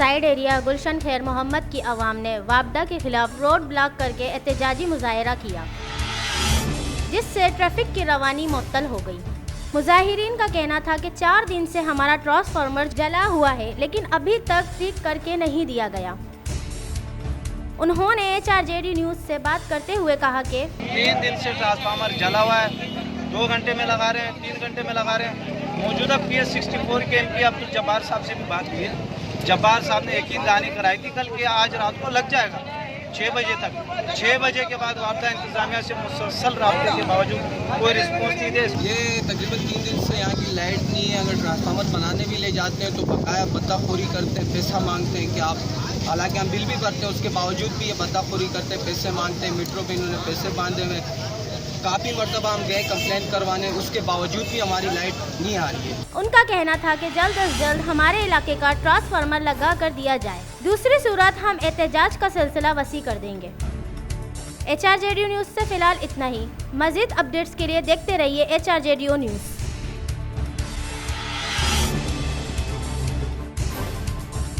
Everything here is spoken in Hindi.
साइड एरिया गुलशन खैर मोहम्मद की आवाम ने वापडा के खिलाफ रोड ब्लॉक करके एहतजाजी मुजाहरा किया, जिससे ट्रैफिक की रवानी मुअत्तल हो गई। मुजाहिरीन का कहना था कि 4 दिन से हमारा ट्रांसफार्मर जला हुआ है, लेकिन अभी तक ठीक करके नहीं दिया गया। उन्होंने HRJD न्यूज़ से बात करते हुए कहा कि 3 दिन से ट्रांसफार्मर जला हुआ है, 2 घंटे में लगा रहे हैं, 3 घंटे में लगा रहे हैं। मौजूदा PS 64 के MP अब्दुल जब्बार साहब से भी बात हुई है। जब्बार साहब ने यकीन दहानी कराई थी कल कि आज रात को लग जाएगा 6 बजे तक। 6 बजे के बाद वापडा इंतजामिया से मुसलसल रबते के बावजूद कोई रिस्पॉन्स नहीं दे। ये तकरीबन 3 दिन से यहाँ की लाइट नहीं है। अगर ट्रांसफार्मर बनाने भी ले जाते हैं तो बकाया बत्ताखोरी करते हैं, पैसा मांगते हैं कि आप, हालांकि हम बिल भी भरते हैं, उसके बावजूद भी ये बत्ताखोरी करते हैं, पैसे मांगते हैं। मीटरों पे इन्होंने पैसे बांधे हुए। काफ़ी मरतबा हम गए कंप्लेंट करवाने, उसके बावजूद भी हमारी लाइट नहीं आ रही है। उनका कहना था कि जल्द से जल्द हमारे इलाके का ट्रांसफार्मर लगा कर दिया जाए, दूसरी सूरत हम एहतजाज का सिलसिला वसी कर देंगे। HRJD न्यूज़ से फिलहाल इतना ही। मज़ीद अपडेट्स के लिए देखते रहिए HRJD न्यूज़।